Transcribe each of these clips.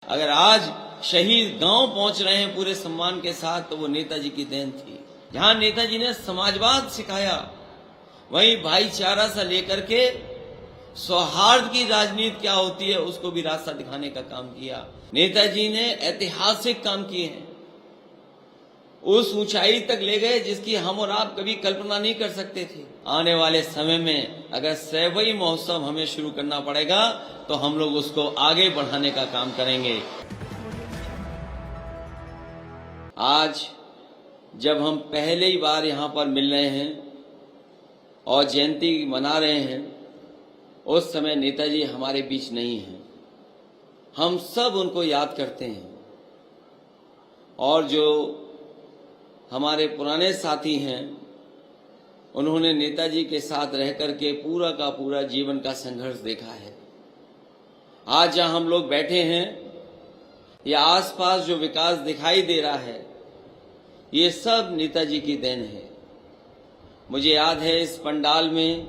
अगर आज शहीद गांव पहुंच रहे हैं पूरे सम्मान के साथ तो वो नेताजी की देन थी। जहां नेताजी ने समाजवाद सिखाया वहीं भाईचारा से लेकर के सौहार्द की राजनीति क्या होती है उसको भी रास्ता दिखाने का काम किया। नेताजी ने ऐतिहासिक काम किए हैं, उस ऊंचाई तक ले गए जिसकी हम और आप कभी कल्पना नहीं कर सकते थे। आने वाले समय में अगर सैवई महोत्सव हमें शुरू करना पड़ेगा तो हम लोग उसको आगे बढ़ाने का काम करेंगे। आज जब हम पहली ही बार यहाँ पर मिल रहे हैं और जयंती मना रहे हैं, उस समय नेताजी हमारे बीच नहीं हैं। हम सब उनको याद करते हैं और जो हमारे पुराने साथी हैं उन्होंने नेताजी के साथ रह करके पूरा का पूरा जीवन का संघर्ष देखा है। आज जहां हम लोग बैठे हैं या आसपास जो विकास दिखाई दे रहा है ये सब नेताजी की देन है। मुझे याद है इस पंडाल में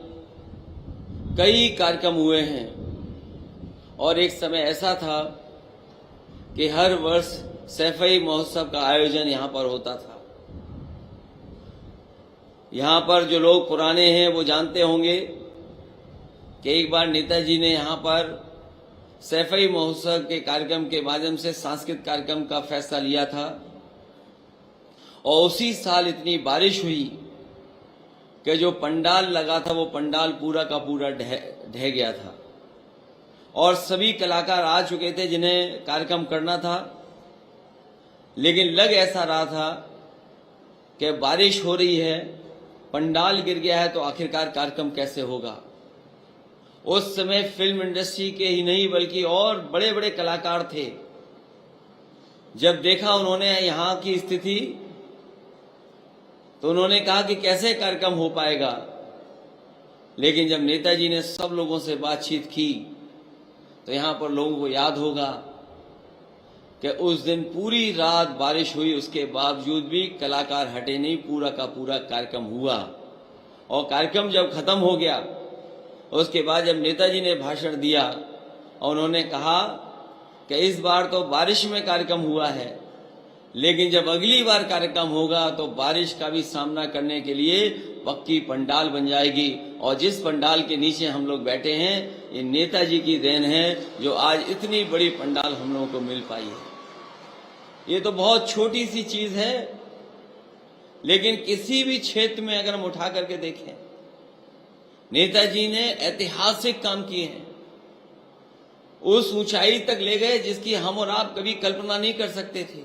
कई कार्यक्रम हुए हैं और एक समय ऐसा था कि हर वर्ष सैफई महोत्सव का आयोजन यहाँ पर होता था। यहाँ पर जो लोग पुराने हैं वो जानते होंगे कि एक बार नेताजी ने यहाँ पर सैफई महोत्सव के कार्यक्रम के माध्यम से सांस्कृतिक कार्यक्रम का फैसला लिया था और उसी साल इतनी बारिश हुई कि जो पंडाल लगा था वो पंडाल पूरा का पूरा ढह गया था और सभी कलाकार आ चुके थे जिन्हें कार्यक्रम करना था, लेकिन लग ऐसा रहा था कि बारिश हो रही है, पंडाल गिर गया है तो आखिरकार कार्यक्रम कैसे होगा। उस समय फिल्म इंडस्ट्री के ही नहीं बल्कि और बड़े बड़े कलाकार थे। जब देखा उन्होंने यहाँ की स्थिति तो उन्होंने कहा कि कैसे कार्यक्रम हो पाएगा, लेकिन जब नेताजी ने सब लोगों से बातचीत की तो यहाँ पर लोगों को याद होगा कि उस दिन पूरी रात बारिश हुई, उसके बावजूद भी कलाकार हटे नहीं, पूरा का पूरा कार्यक्रम हुआ। और कार्यक्रम जब खत्म हो गया उसके बाद जब नेताजी ने भाषण दिया और उन्होंने कहा कि इस बार तो बारिश में कार्यक्रम हुआ है, लेकिन जब अगली बार कार्यक्रम होगा तो बारिश का भी सामना करने के लिए पक्की पंडाल बन जाएगी। और जिस पंडाल के नीचे हम लोग बैठे हैं ये नेताजी की देन है जो आज इतनी बड़ी पंडाल हम लोगों को मिल पाई है। ये तो बहुत छोटी सी चीज है, लेकिन किसी भी क्षेत्र में अगर हम उठा करके देखें नेताजी ने ऐतिहासिक काम किए हैं, उस ऊंचाई तक ले गए जिसकी हम और आप कभी कल्पना नहीं कर सकते थे।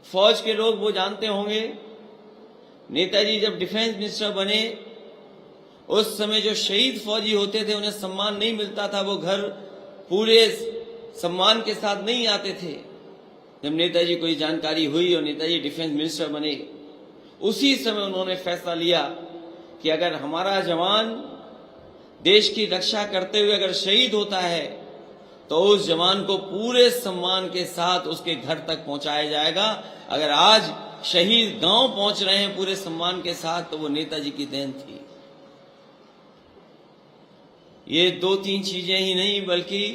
फौज के लोग वो जानते होंगे, नेताजी जब डिफेंस मिनिस्टर बने उस समय जो शहीद फौजी होते थे उन्हें सम्मान नहीं मिलता था, वो घर पूरे सम्मान के साथ नहीं आते थे। जब नेताजी को ये जानकारी हुई और नेताजी डिफेंस मिनिस्टर बने, उसी समय उन्होंने फैसला लिया कि अगर हमारा जवान देश की रक्षा करते हुए अगर शहीद होता है तो उस जवान को पूरे सम्मान के साथ उसके घर तक पहुंचाया जाएगा। अगर आज शहीद गांव पहुंच रहे हैं पूरे सम्मान के साथ तो वो नेताजी की देन थी। ये दो तीन चीजें ही नहीं बल्कि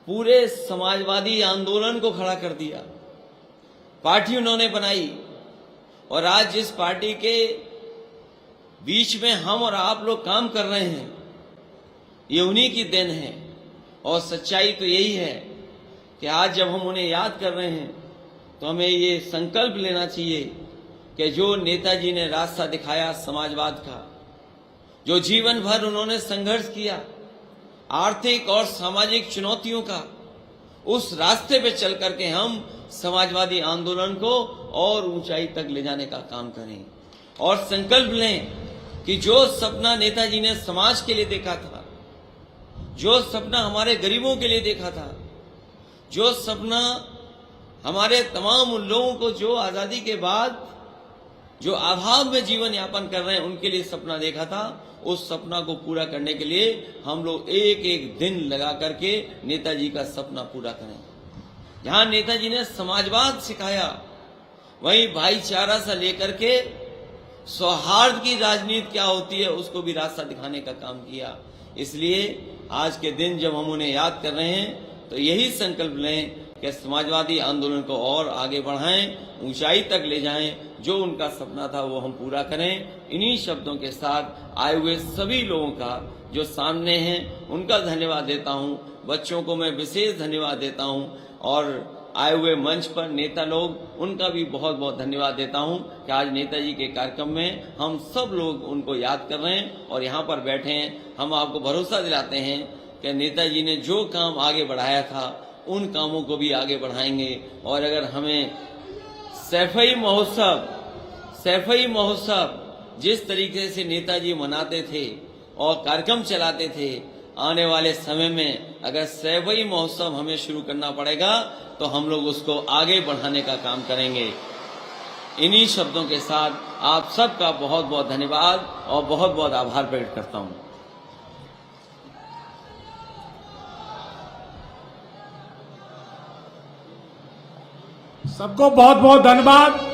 पूरे समाजवादी आंदोलन को खड़ा कर दिया। पार्टी उन्होंने बनाई और आज जिस पार्टी के बीच में हम और आप लोग काम कर रहे हैं ये उन्हीं की देन है। और सच्चाई तो यही है कि आज जब हम उन्हें याद कर रहे हैं तो हमें ये संकल्प लेना चाहिए कि जो नेताजी ने रास्ता दिखाया समाजवाद का, जो जीवन भर उन्होंने संघर्ष किया आर्थिक और सामाजिक चुनौतियों का, उस रास्ते पे चल करके हम समाजवादी आंदोलन को और ऊंचाई तक ले जाने का काम करें और संकल्प लें कि जो सपना नेताजी ने समाज के लिए देखा था, जो सपना हमारे गरीबों के लिए देखा था, जो सपना हमारे तमाम उन लोगों को जो आजादी के बाद जो अभाव में जीवन यापन कर रहे हैं उनके लिए सपना देखा था, उस सपना को पूरा करने के लिए हम लोग एक एक दिन लगा करके नेताजी का सपना पूरा करें। जहां नेताजी ने समाजवाद सिखाया वहीं भाईचारा से लेकर के सौहार्द की राजनीति क्या होती है उसको भी रास्ता दिखाने का काम किया। इसलिए आज के दिन जब हम उन्हें याद कर रहे हैं तो यही संकल्प लें कि समाजवादी आंदोलन को और आगे बढ़ाएं, ऊंचाई तक ले जाएं, जो उनका सपना था वो हम पूरा करें। इन्हीं शब्दों के साथ आए हुए सभी लोगों का जो सामने हैं उनका धन्यवाद देता हूं, बच्चों को मैं विशेष धन्यवाद देता हूं और आए हुए मंच पर नेता लोग उनका भी बहुत बहुत धन्यवाद देता हूं कि आज नेताजी के कार्यक्रम में हम सब लोग उनको याद कर रहे हैं और यहाँ पर बैठे हैं। हम आपको भरोसा दिलाते हैं कि नेताजी ने जो काम आगे बढ़ाया था उन कामों को भी आगे बढ़ाएंगे। और अगर हमें सैफई महोत्सव जिस तरीके से नेताजी मनाते थे और कार्यक्रम चलाते थे, आने वाले समय में अगर सैफई महोत्सव हमें शुरू करना पड़ेगा तो हम लोग उसको आगे बढ़ाने का काम करेंगे। इन्हीं शब्दों के साथ आप सबका बहुत बहुत धन्यवाद और बहुत बहुत आभार व्यक्त करता हूं। सबको बहुत बहुत धन्यवाद।